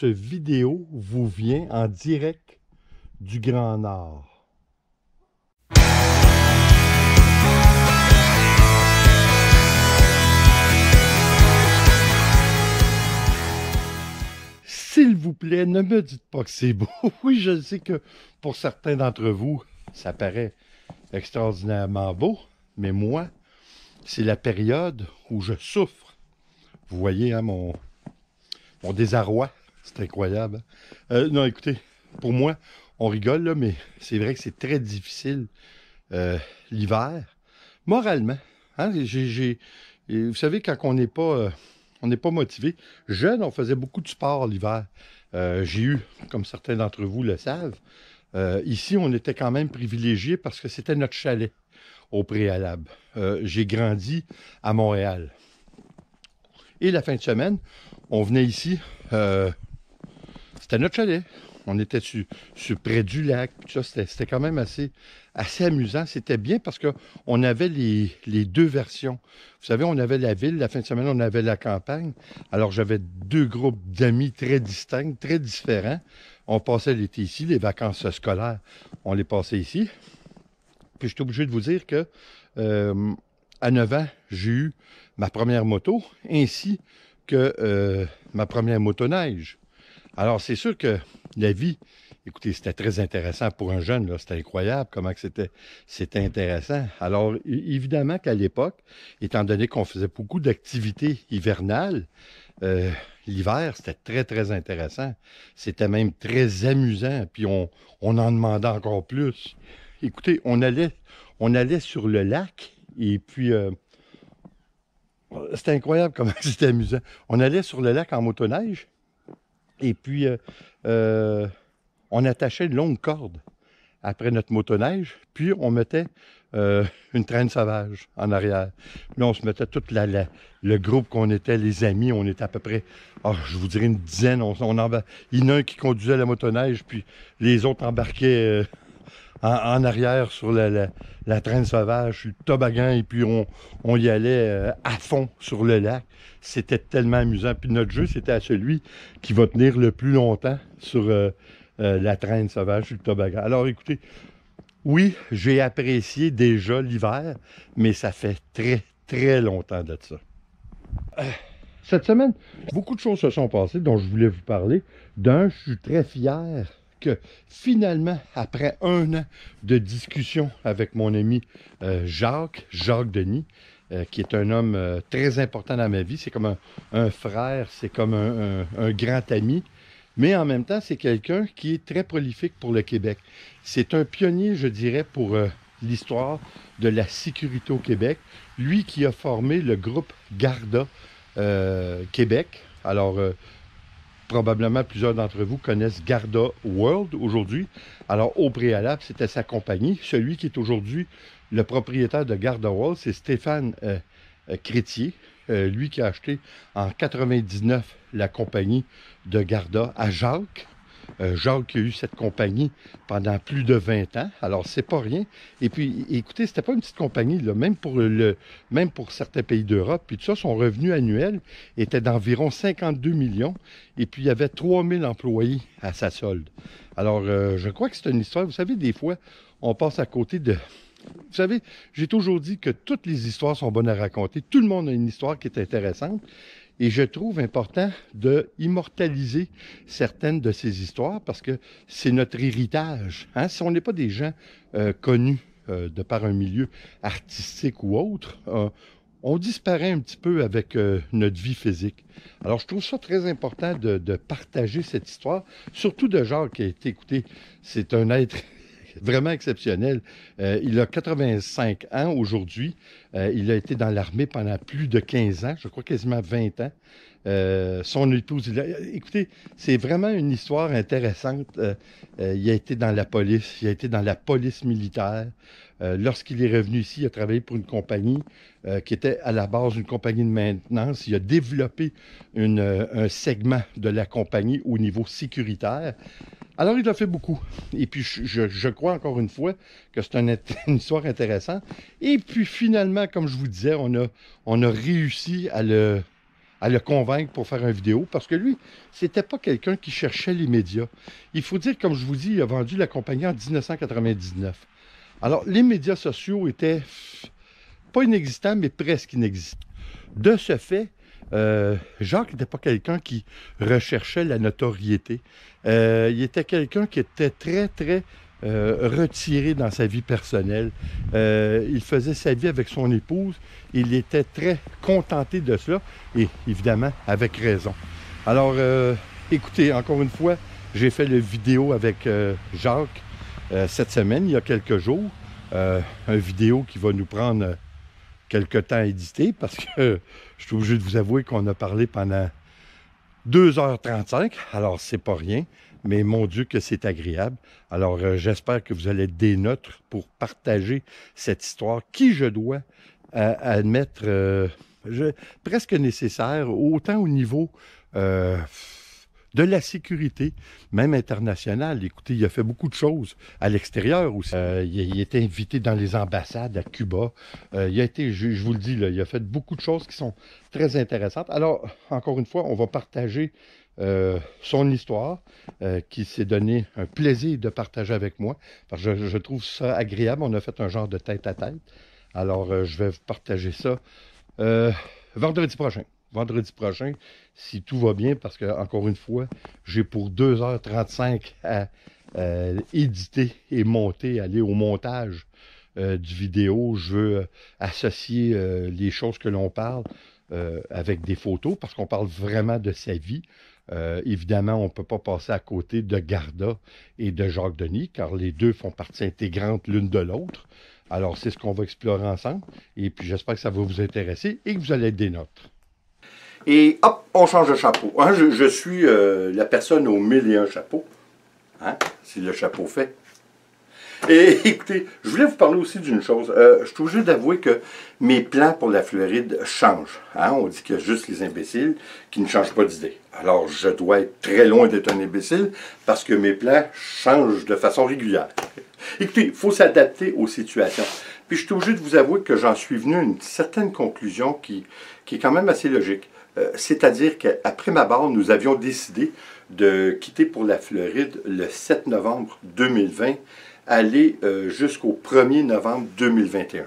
ce vidéo vous vient en direct du Grand Nord. S'il vous plaît, ne me dites pas que c'est beau. Oui, je sais que pour certains d'entre vous, ça paraît extraordinairement beau, mais moi, c'est la période où je souffre. Vous voyez, hein, mon désarroi, c'est incroyable. Non, écoutez, pour moi, on rigole, là, mais c'est vrai que c'est très difficile l'hiver, moralement. Hein, vous savez, quand on n'est pas motivé. Jeune, on faisait beaucoup de sport l'hiver. J'ai eu, comme certains d'entre vous le savent, ici, on était quand même privilégiés parce que c'était notre chalet au préalable. J'ai grandi à Montréal. Et la fin de semaine, on venait ici, c'était notre chalet. On était près du lac. C'était quand même assez amusant. C'était bien parce qu'on avait les deux versions. Vous savez, on avait la ville, la fin de semaine, on avait la campagne. Alors, j'avais deux groupes d'amis très distincts, très différents. On passait l'été ici, les vacances scolaires, on les passait ici. Puis, je suis obligé de vous dire que à 9 ans, j'ai eu ma première moto, ainsi que ma première motoneige. Alors, c'est sûr que la vie, écoutez, c'était très intéressant pour un jeune, là, c'était incroyable comment c'était intéressant. Alors, évidemment qu'à l'époque, étant donné qu'on faisait beaucoup d'activités hivernales, l'hiver, c'était très, très intéressant. C'était même très amusant, puis on en demandait encore plus. Écoutez, on allait sur le lac, et puis c'était incroyable comment c'était amusant. On allait sur le lac en motoneige, et puis on attachait une longue corde après notre motoneige, puis on mettait une traîne sauvage en arrière. Là, on se mettait tout le groupe qu'on était, les amis, on était à peu près, je vous dirais une dizaine. Il y en a un qui conduisait la motoneige, puis les autres embarquaient en arrière sur la traîne sauvage, sur le toboggan, et puis on y allait à fond sur le lac. C'était tellement amusant. Puis notre jeu, c'était à celui qui va tenir le plus longtemps sur la traîne sauvage, sur le toboggan. Alors écoutez, oui, j'ai apprécié déjà l'hiver, mais ça fait très, très longtemps de ça. Cette semaine, beaucoup de choses se sont passées dont je voulais vous parler. D'un, je suis très fier que finalement, après 1 an de discussion avec mon ami Jacques Denis, qui est un homme très important dans ma vie, c'est comme un frère, c'est comme un grand ami, mais en même temps, c'est quelqu'un qui est très prolifique pour le Québec. C'est un pionnier, je dirais, pour l'histoire de la sécurité au Québec. Lui qui a formé le groupe Garda Québec. Alors, probablement plusieurs d'entre vous connaissent Garda World aujourd'hui. Alors, au préalable, c'était sa compagnie. Celui qui est aujourd'hui le propriétaire de Garda World, c'est Stéphane Crétier. Lui qui a acheté en 99 la compagnie de Garda à Jacques. Jacques qui a eu cette compagnie pendant plus de 20 ans. Alors, c'est pas rien. Et puis, écoutez, c'était pas une petite compagnie, là, même pour certains pays d'Europe. Puis tout ça, son revenu annuel était d'environ 52 millions. Et puis, il y avait 3000 employés à sa solde. Alors, je crois que c'est une histoire. Vous savez, des fois, on passe à côté de... Vous savez, j'ai toujours dit que toutes les histoires sont bonnes à raconter. Tout le monde a une histoire qui est intéressante. Et je trouve important de immortaliser certaines de ces histoires parce que c'est notre héritage. Hein? Si on n'est pas des gens connus de par un milieu artistique ou autre, on disparaît un petit peu avec notre vie physique. Alors, je trouve ça très important de partager cette histoire, surtout de Jacques qui a été, écoutez, c'est un être vraiment exceptionnel. Il a 85 ans aujourd'hui. Il a été dans l'armée pendant plus de 15 ans, je crois quasiment 20 ans. Son épouse, écoutez, c'est vraiment une histoire intéressante. Il a été dans la police, il a été dans la police militaire. Lorsqu'il est revenu ici, il a travaillé pour une compagnie qui était à la base une compagnie de maintenance. Il a développé un segment de la compagnie au niveau sécuritaire. Alors, il a fait beaucoup. Et puis, je crois encore une fois que c'est une histoire intéressante. Et puis, finalement, comme je vous disais, on a réussi à à le convaincre pour faire une vidéo, parce que lui, c'était pas quelqu'un qui cherchait les médias. Il faut dire, comme je vous dis, il a vendu la compagnie en 1999. Alors, les médias sociaux étaient pas inexistants, mais presque inexistants. De ce fait, Jacques n'était pas quelqu'un qui recherchait la notoriété. Il était quelqu'un qui était très retiré dans sa vie personnelle. Il faisait sa vie avec son épouse. Il était très contenté de cela et évidemment avec raison. Alors, écoutez, encore une fois, j'ai fait la vidéo avec Jacques cette semaine, il y a quelques jours. Une vidéo qui va nous prendre quelque temps à éditer parce que je suis obligé de vous avouer qu'on a parlé pendant 2h35. Alors, c'est pas rien, mais mon Dieu que c'est agréable. Alors, j'espère que vous allez être des nôtres pour partager cette histoire qui, je dois admettre, presque nécessaire, autant au niveau de la sécurité, même internationale. Écoutez, il a fait beaucoup de choses à l'extérieur aussi. Il a été invité dans les ambassades à Cuba. Il a été, je vous le dis, là, il a fait beaucoup de choses qui sont très intéressantes. Alors, encore une fois, on va partager son histoire, qui s'est donné un plaisir de partager avec moi. Parce que je trouve ça agréable. On a fait un genre de tête-à-tête. Alors, je vais vous partager ça vendredi prochain. Vendredi prochain, si tout va bien, parce que, encore une fois, j'ai pour 2h35 à éditer et monter, aller au montage du vidéo. Je veux associer les choses que l'on parle avec des photos, parce qu'on parle vraiment de sa vie. Évidemment, on ne peut pas passer à côté de Garda et de Jacques Denis, car les deux font partie intégrante l'une de l'autre. Alors, c'est ce qu'on va explorer ensemble. Et puis, j'espère que ça va vous intéresser et que vous allez être des nôtres. Et hop, on change de chapeau. Hein, je suis la personne aux 1001 chapeaux. Hein, si le chapeau fait. Et écoutez, je voulais vous parler aussi d'une chose. Je suis obligé d'avouer que mes plans pour la Floride changent. Hein, on dit qu'il y a juste les imbéciles qui ne changent pas d'idée. Alors, je dois être très loin d'être un imbécile parce que mes plans changent de façon régulière. Écoutez, il faut s'adapter aux situations. Puis je suis obligé de vous avouer que j'en suis venu à une certaine conclusion qui est quand même assez logique. C'est-à-dire qu'après ma barre, nous avions décidé de quitter pour la Floride le 7 novembre 2020, aller jusqu'au 1er novembre 2021.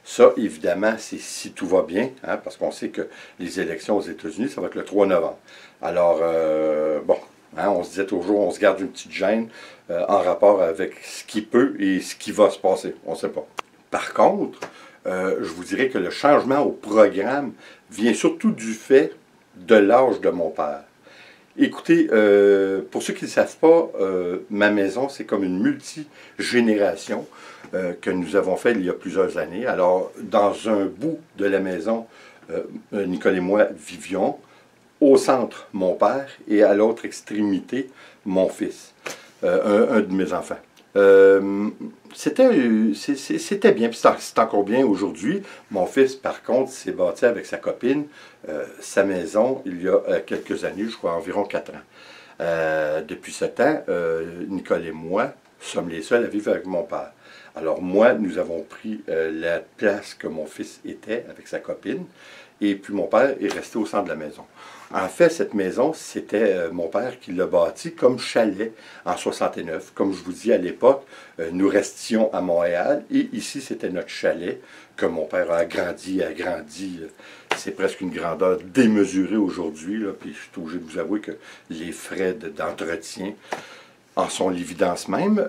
Ça, évidemment, c'est si tout va bien, hein, parce qu'on sait que les élections aux États-Unis, ça va être le 3 novembre. Alors, bon, hein, on se disait toujours, on se garde une petite gêne en rapport avec ce qui peut et ce qui va se passer. On ne sait pas. Par contre, je vous dirais que le changement au programme vient surtout du fait de l'âge de mon père. Écoutez, pour ceux qui ne le savent pas, ma maison, c'est comme une multigénération que nous avons fait il y a plusieurs années. Alors, dans un bout de la maison, Nicole et moi vivions. Au centre, mon père, et à l'autre extrémité, mon fils, un de mes enfants. C'était bien, puis c'est encore bien aujourd'hui. Mon fils, par contre, s'est bâti avec sa copine sa maison il y a quelques années, je crois environ 4 ans. Depuis ce temps, Nicole et moi sommes les seuls à vivre avec mon père. Alors moi, nous avons pris la place que mon fils était avec sa copine, et puis mon père est resté au centre de la maison. En fait, cette maison, c'était mon père qui l'a bâtie comme chalet en 69. Comme je vous dis, à l'époque, nous restions à Montréal et ici, c'était notre chalet que mon père a agrandi. C'est presque une grandeur démesurée aujourd'hui. Puis je suis obligé de vous avouer que les frais d'entretien en sont l'évidence même.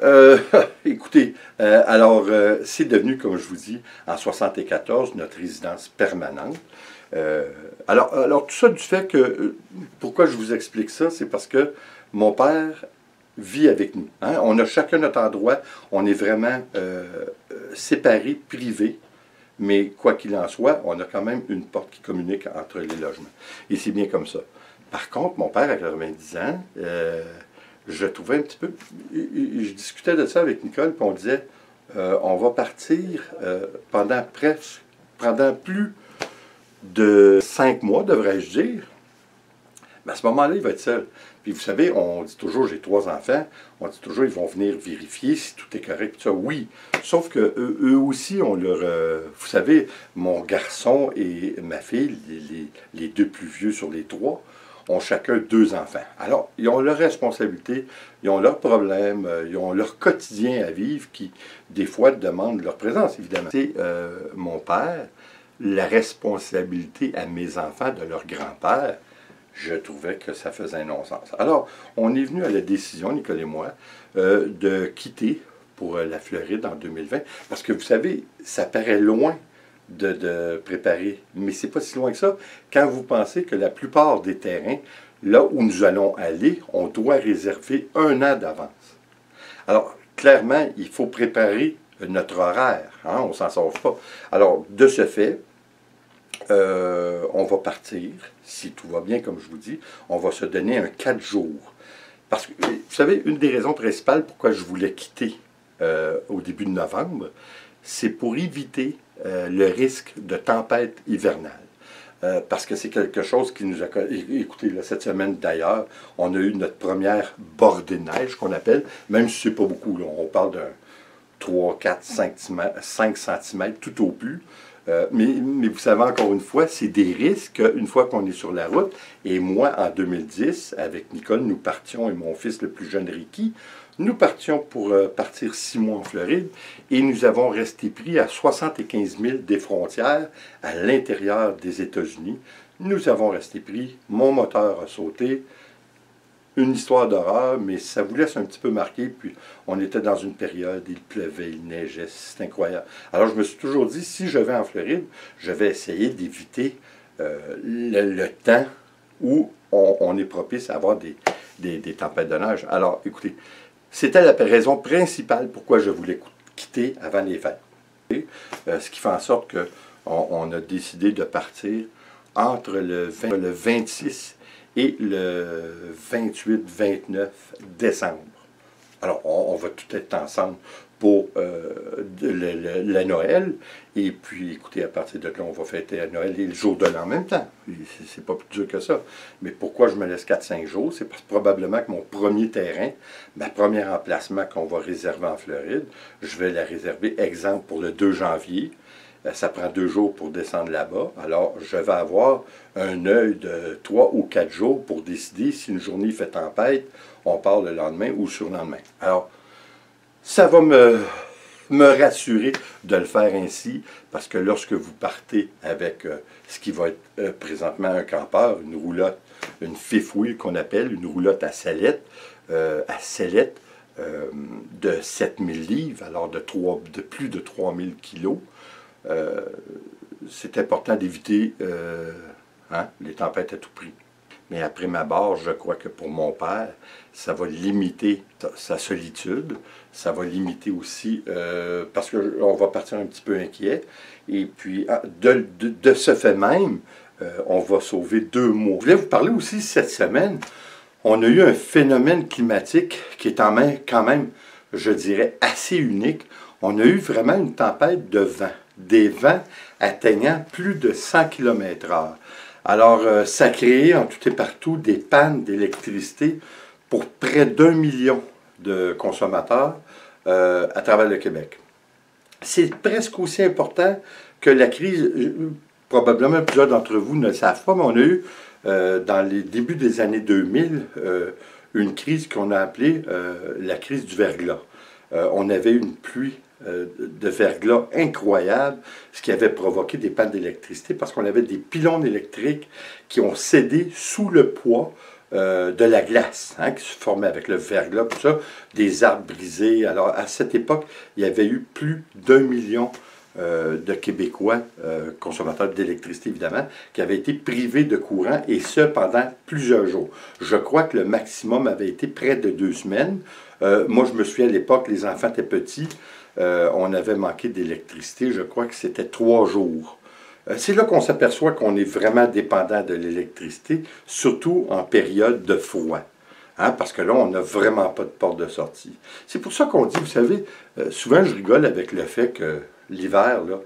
Écoutez, alors c'est devenu, comme je vous dis, en 74, notre résidence permanente. Alors, tout ça du fait que, pourquoi je vous explique ça, c'est parce que mon père vit avec nous. Hein? On a chacun notre endroit, on est vraiment séparés, privés, mais quoi qu'il en soit, on a quand même une porte qui communique entre les logements. Et c'est bien comme ça. Par contre, mon père, à 90 ans, je trouvais un petit peu... Je discutais de ça avec Nicole, puis on disait, on va partir pendant plus de 5 mois, devrais-je dire, Mais à ce moment-là, il va être seul. Puis vous savez, on dit toujours, j'ai 3 enfants, on dit toujours, ils vont venir vérifier si tout est correct. Tout ça, oui. Sauf que eux aussi, on leur... vous savez, mon garçon et ma fille, les 2 plus vieux sur les 3, ont chacun 2 enfants. Alors, ils ont leurs responsabilités, ils ont leurs problèmes, ils ont leur quotidien à vivre qui, des fois, demandent leur présence, évidemment. C'est mon père, la responsabilité à mes enfants de leur grand-père, je trouvais que ça faisait un non-sens. Alors, on est venu à la décision, Nicole et moi, de quitter pour la Floride en 2020, parce que vous savez, ça paraît loin de préparer, mais c'est pas si loin que ça. Quand vous pensez que la plupart des terrains, là où nous allons aller, on doit réserver 1 an d'avance. Alors, clairement, il faut préparer notre horaire, hein, on ne s'en sauve pas. Alors, de ce fait, on va partir, si tout va bien, comme je vous dis, on va se donner un 4 jours. Parce que, vous savez, une des raisons principales pourquoi je voulais quitter au début de novembre, c'est pour éviter le risque de tempête hivernale. Parce que c'est quelque chose qui nous a... Écoutez, là, cette semaine d'ailleurs, on a eu notre première bordée de neige qu'on appelle, même si c'est pas beaucoup, là, on parle d'un 3, 4, 5 cm tout au plus. Mais vous savez, encore une fois, c'est des risques une fois qu'on est sur la route. Et moi, en 2010, avec Nicole, nous partions, et mon fils le plus jeune, Ricky, nous partions pour partir 6 mois en Floride et nous avons resté pris à 75 000 des frontières à l'intérieur des États-Unis. Nous avons resté pris, mon moteur a sauté, une histoire d'horreur, mais ça vous laisse un petit peu marqué. Puis on était dans une période, il pleuvait, il neigeait, c'est incroyable. Alors je me suis toujours dit, si je vais en Floride, je vais essayer d'éviter le temps où on est propice à avoir des tempêtes de neige. Alors écoutez, c'était la raison principale pourquoi je voulais quitter avant les fêtes. Ce qui fait en sorte qu'on a décidé de partir entre le 26 et le 28-29 décembre. Alors, on va tout être ensemble pour la Noël. Et puis, écoutez, à partir de là, on va fêter la Noël et le jour de l'an en même temps. C'est pas plus dur que ça. Mais pourquoi je me laisse 4-5 jours? C'est parce que probablement que mon premier terrain, ma première emplacement qu'on va réserver en Floride, je vais la réserver, exemple, pour le 2 janvier. Ça prend 2 jours pour descendre là-bas. Alors, je vais avoir un œil de 3 ou 4 jours pour décider si une journée fait tempête, on part le lendemain ou le surlendemain. Alors, ça va me rassurer de le faire ainsi, parce que lorsque vous partez avec ce qui va être présentement un campeur, une roulotte, une fifth wheel qu'on appelle, une roulotte à sellette, de 7000 livres, alors de plus de 3000 kilos, c'est important d'éviter les tempêtes à tout prix. Mais après ma barre, je crois que pour mon père, ça va limiter sa solitude, ça va limiter aussi, parce qu'on va partir un petit peu inquiet, et puis de ce fait même, on va sauver 2 mois. Je voulais vous parler aussi cette semaine, on a eu un phénomène climatique qui est quand même, je dirais, assez unique. On a eu vraiment une tempête de vent, des vents atteignant plus de 100 km/h. Alors, ça a créé en tout et partout des pannes d'électricité pour près d'1 million de consommateurs à travers le Québec. C'est presque aussi important que la crise, probablement plusieurs d'entre vous ne le savent pas, mais on a eu, dans les débuts des années 2000, une crise qu'on a appelée la crise du verglas. On avait une pluie de verglas incroyable, ce qui avait provoqué des pannes d'électricité parce qu'on avait des pylônes électriques qui ont cédé sous le poids de la glace, qui se formait avec le verglas, tout ça, des arbres brisés. Alors, à cette époque, il y avait eu plus d'1 million de Québécois, consommateurs d'électricité évidemment, qui avaient été privés de courant, et ce, pendant plusieurs jours. Je crois que le maximum avait été près de 2 semaines. Moi, je me souviens à l'époque, les enfants étaient petits, on avait manqué d'électricité, je crois que c'était 3 jours. C'est là qu'on s'aperçoit qu'on est vraiment dépendant de l'électricité, surtout en période de froid. Parce que là, on n'a vraiment pas de porte de sortie. C'est pour ça qu'on dit, vous savez, souvent je rigole avec le fait que l'hiver, là,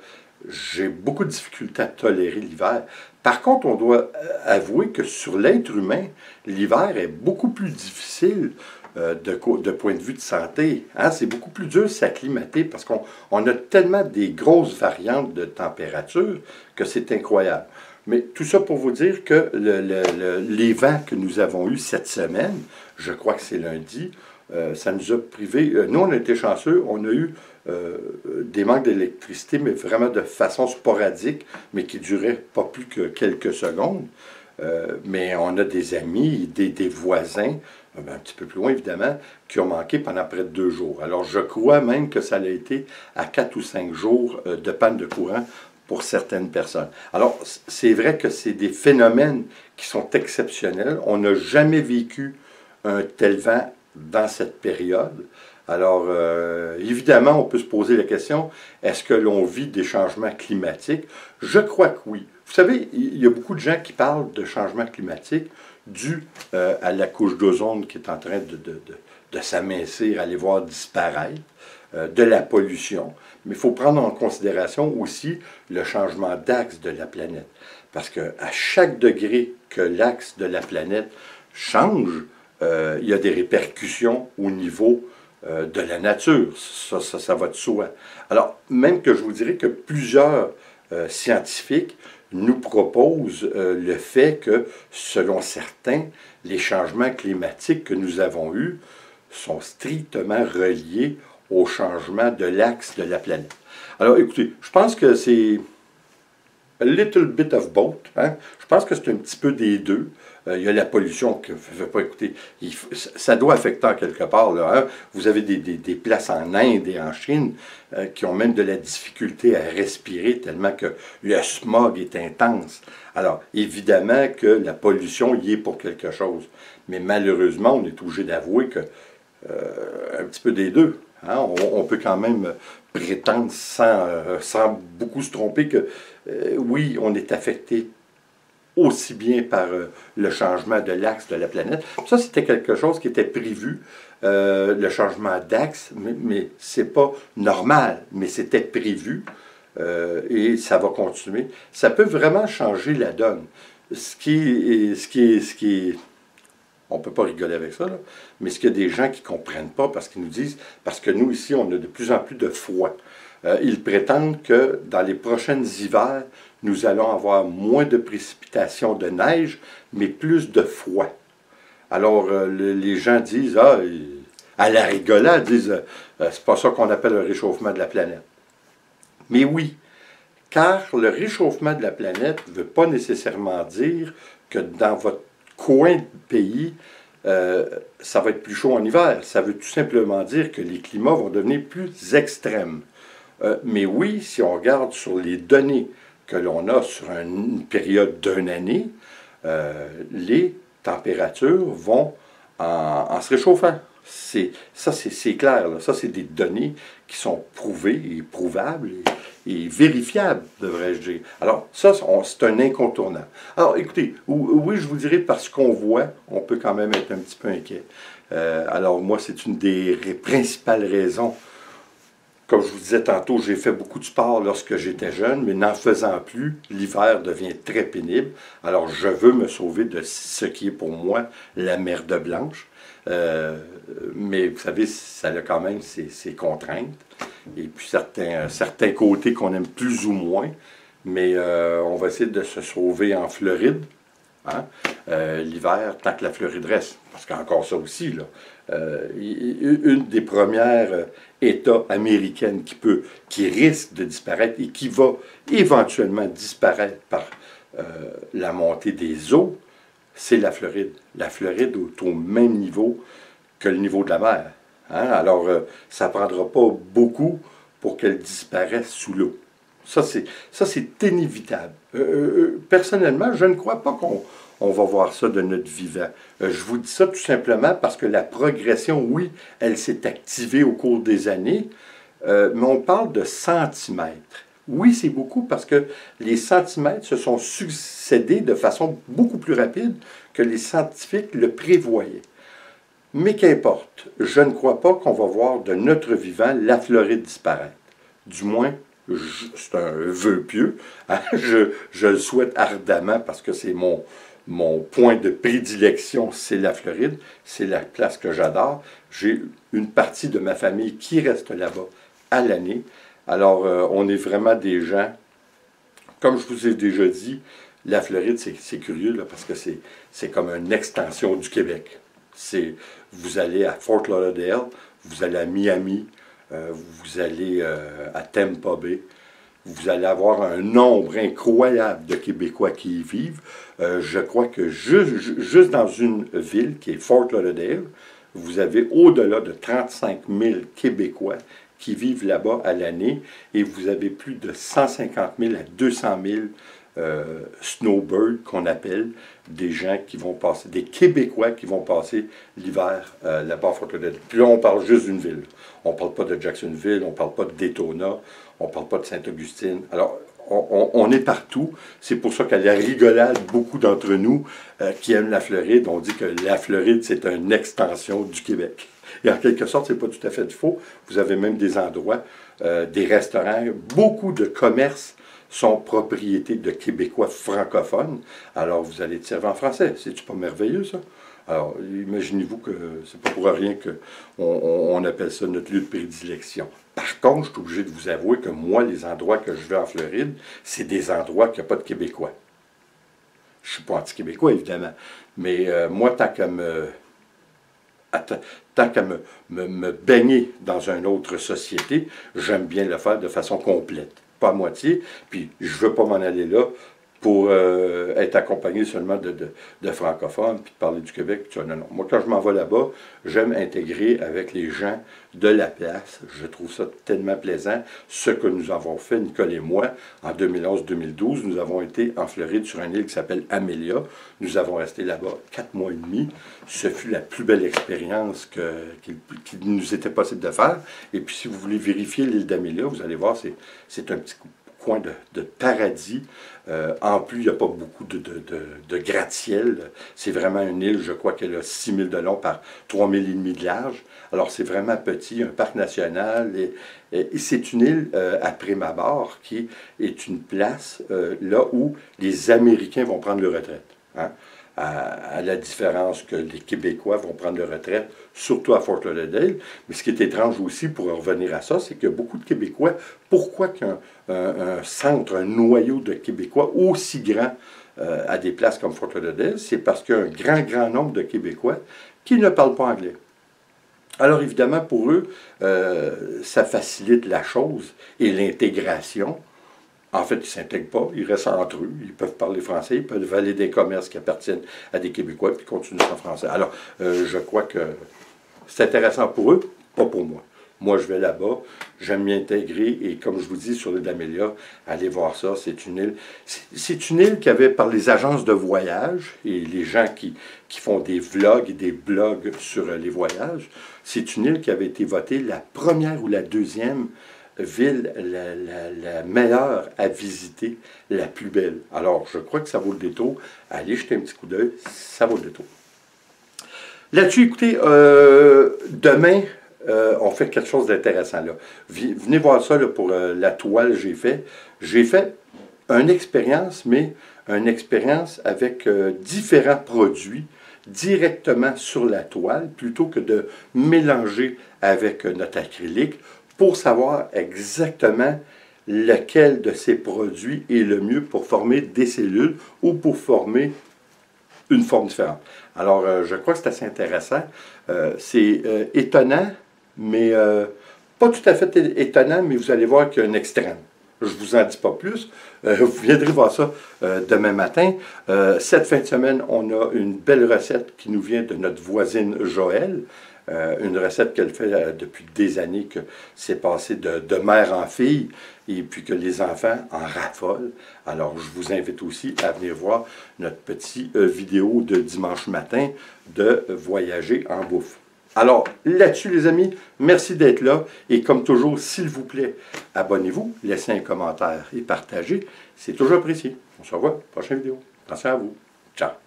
j'ai beaucoup de difficultés à tolérer l'hiver. Par contre, on doit avouer que sur l'être humain, l'hiver est beaucoup plus difficile de point de vue de santé. Hein? C'est beaucoup plus dur de s'acclimater parce qu'on a tellement des grosses variantes de température que c'est incroyable. Mais tout ça pour vous dire que les vents que nous avons eus cette semaine, je crois que c'est lundi, ça nous a privé. Nous, on a été chanceux, on a eu des manques d'électricité, mais vraiment de façon sporadique, mais qui duraient pas plus que quelques secondes. Mais on a des amis, des voisins, un petit peu plus loin évidemment, qui ont manqué pendant près de 2 jours. Alors je crois même que ça a été à 4 ou 5 jours de panne de courant pour certaines personnes. Alors c'est vrai que c'est des phénomènes qui sont exceptionnels. On n'a jamais vécu un tel vent dans cette période. Alors, évidemment, on peut se poser la question, est-ce que l'on vit des changements climatiques? Je crois que oui. Vous savez, il y a beaucoup de gens qui parlent de changements climatiques dus à la couche d'ozone qui est en train de s'amincir, aller voir disparaître, de la pollution. Mais il faut prendre en considération aussi le changement d'axe de la planète. Parce qu'à chaque degré que l'axe de la planète change, il y a des répercussions au niveau de la nature. Ça va de soi. Alors, même que je vous dirais que plusieurs scientifiques nous proposent le fait que, selon certains, les changements climatiques que nous avons eus sont strictement reliés au changement de l'axe de la planète. Alors, écoutez, je pense que c'est a little bit of both. Hein? Je pense que c'est un petit peu des deux. Il y a la pollution que fait pas écouter. Ça doit affecter en quelque part. Là, hein? Vous avez des places en Inde et en Chine qui ont même de la difficulté à respirer tellement que le smog est intense. Alors, évidemment que la pollution y est pour quelque chose. Mais malheureusement, on est obligé d'avouer que un petit peu des deux. Hein? On peut quand même prétendre sans beaucoup se tromper que oui, on est affecté aussi bien par le changement de l'axe de la planète. Ça, c'était quelque chose qui était prévu, le changement d'axe, mais c'est pas normal, mais c'était prévu et ça va continuer. Ça peut vraiment changer la donne. Ce qui est on ne peut pas rigoler avec ça, là, mais ce qu'il y a des gens qui ne comprennent pas parce qu'ils nous disent, parce que nous ici, on a de plus en plus de froid. Ils prétendent que dans les prochains hivers, nous allons avoir moins de précipitations de neige, mais plus de froid. Alors, les gens disent, à la rigolade, disent, c'est pas ça qu'on appelle le réchauffement de la planète. Mais oui, car le réchauffement de la planète ne veut pas nécessairement dire que dans votre coin de pays, ça va être plus chaud en hiver. Ça veut tout simplement dire que les climats vont devenir plus extrêmes. Mais oui, si on regarde sur les données que l'on a sur une période d'une année, les températures vont en se réchauffant. C'est clair, là. Ça, c'est des données qui sont prouvées et prouvables et vérifiables, devrais-je dire. Alors, ça, c'est un incontournable. Alors, écoutez, oui, je vous dirais, parce qu'on voit, on peut quand même être un petit peu inquiet. Alors, moi, c'est une des principales raisons. Comme je vous disais tantôt, j'ai fait beaucoup de sport lorsque j'étais jeune, mais n'en faisant plus, l'hiver devient très pénible. Alors, je veux me sauver de ce qui est pour moi la merde blanche. Mais vous savez, ça a quand même ses contraintes. Et puis certains côtés qu'on aime plus ou moins. Mais on va essayer de se sauver en Floride. Hein? L'hiver, tant que la Floride reste. Parce qu'encore ça aussi, là. Une des premières États américaines qui risque de disparaître et qui va éventuellement disparaître par la montée des eaux, c'est la Floride. La Floride est au même niveau que le niveau de la mer. Hein? Alors, ça ne prendra pas beaucoup pour qu'elle disparaisse sous l'eau. Ça, c'est inévitable. Personnellement, je ne crois pas qu'on va voir ça de notre vivant. Je vous dis ça tout simplement parce que la progression, oui, elle s'est activée au cours des années, mais on parle de centimètres. Oui, c'est beaucoup parce que les centimètres se sont succédés de façon beaucoup plus rapide que les scientifiques le prévoyaient. Mais qu'importe, je ne crois pas qu'on va voir de notre vivant la Floride disparaître. Du moins, c'est un vœu pieux, hein, je le souhaite ardemment parce que c'est mon point de prédilection, c'est la Floride, c'est la place que j'adore. J'ai une partie de ma famille qui reste là-bas à l'année. Alors, on est vraiment des gens, comme je vous ai déjà dit, la Floride, c'est curieux là, parce que c'est comme une extension du Québec. Vous allez à Fort Lauderdale, vous allez à Miami, vous allez à Tampa Bay, vous allez avoir un nombre incroyable de Québécois qui y vivent. Je crois que juste dans une ville qui est Fort Lauderdale, vous avez au-delà de 35 000 Québécois qui vivent là-bas à l'année et vous avez plus de 150 000 à 200 000 snowbirds qu'on appelle, des gens qui vont passer, des Québécois qui vont passer l'hiver là-bas à Fort Lauderdale. Puis là, on parle juste d'une ville. On ne parle pas de Jacksonville, on ne parle pas de Daytona, on ne parle pas de Sainte-Augustine. Alors, on est partout. C'est pour ça qu'à la rigolade, beaucoup d'entre nous qui aiment la Floride, on dit que la Floride, c'est une extension du Québec. Et en quelque sorte, ce n'est pas tout à fait faux. Vous avez même des endroits, des restaurants, beaucoup de commerces sont propriétés de Québécois francophones. Alors, vous allez te servir en français. C'est-tu pas merveilleux, ça? Alors, imaginez-vous que c'est pas pour rien qu'on appelle ça notre lieu de prédilection. Par contre, je suis obligé de vous avouer que moi, les endroits que je vais en Floride, c'est des endroits qui n'ont pas de Québécois. Je ne suis pas anti-québécois, évidemment. Mais moi, tant qu'à me baigner dans une autre société, j'aime bien le faire de façon complète, pas à moitié. Puis, je ne veux pas m'en aller là pour être accompagné seulement de francophones, puis de parler du Québec. Puis non, non. Moi, quand je m'en vais là-bas, j'aime intégrer avec les gens de la place. Je trouve ça tellement plaisant. Ce que nous avons fait, Nicole et moi, en 2011-2012, nous avons été en Floride sur une île qui s'appelle Amelia. Nous avons resté là-bas 4 mois et demi. Ce fut la plus belle expérience qu'il nous était possible de faire. Et puis, si vous voulez vérifier l'île d'Amelia, vous allez voir, c'est un petit coin de paradis. En plus, il n'y a pas beaucoup de gratte-ciel. C'est vraiment une île, je crois qu'elle a 6 000 de long par 3 000 et demi de large. Alors, c'est vraiment petit, un parc national. Et c'est une île à Primabar qui est une place là où les Américains vont prendre leur retraite. Hein? À la différence que les Québécois vont prendre leur retraite, surtout à Fort Lauderdale. Mais ce qui est étrange aussi, pour en revenir à ça, c'est que beaucoup de Québécois, pourquoi qu'un centre, un noyau de Québécois aussi grand à des places comme Fort Lauderdale, c'est parce qu'il y a un grand nombre de Québécois qui ne parlent pas anglais. Alors évidemment, pour eux, ça facilite la chose et l'intégration. En fait, ils ne s'intègrent pas, ils restent entre eux, ils peuvent parler français, ils peuvent aller des commerces qui appartiennent à des Québécois puis continuer en français. Alors, je crois que c'est intéressant pour eux, pas pour moi. Moi, je vais là-bas, j'aime m'y intégrer et comme je vous dis, sur l'île d'Amelia, allez voir ça, c'est une île qui avait par les agences de voyage et les gens qui font des vlogs et des blogs sur les voyages, c'est une île qui avait été votée la première ou la deuxième ville la meilleure à visiter, la plus belle. Alors, je crois que ça vaut le détour. Allez jeter un petit coup d'œil, ça vaut le détour. Là-dessus, écoutez, demain, on fait quelque chose d'intéressant. Venez voir ça là, pour la toile que j'ai fait. J'ai fait une expérience, mais une expérience avec différents produits directement sur la toile, plutôt que de mélanger avec notre acrylique, pour savoir exactement lequel de ces produits est le mieux pour former des cellules ou pour former une forme différente. Alors, je crois que c'est assez intéressant. C'est étonnant, mais pas tout à fait étonnant, mais vous allez voir qu'il y a un extrême. Je ne vous en dis pas plus. Vous viendrez voir ça demain matin. Cette fin de semaine, on a une belle recette qui nous vient de notre voisine Joëlle. Une recette qu'elle fait depuis des années, que c'est passé de mère en fille, et puis que les enfants en raffolent. Alors, je vous invite aussi à venir voir notre petite vidéo de dimanche matin de Voyager en bouffe. Alors, là-dessus, les amis, merci d'être là. Et comme toujours, s'il vous plaît, abonnez-vous, laissez un commentaire et partagez. C'est toujours apprécié. On se revoit, prochaine vidéo. Attention à vous. Ciao.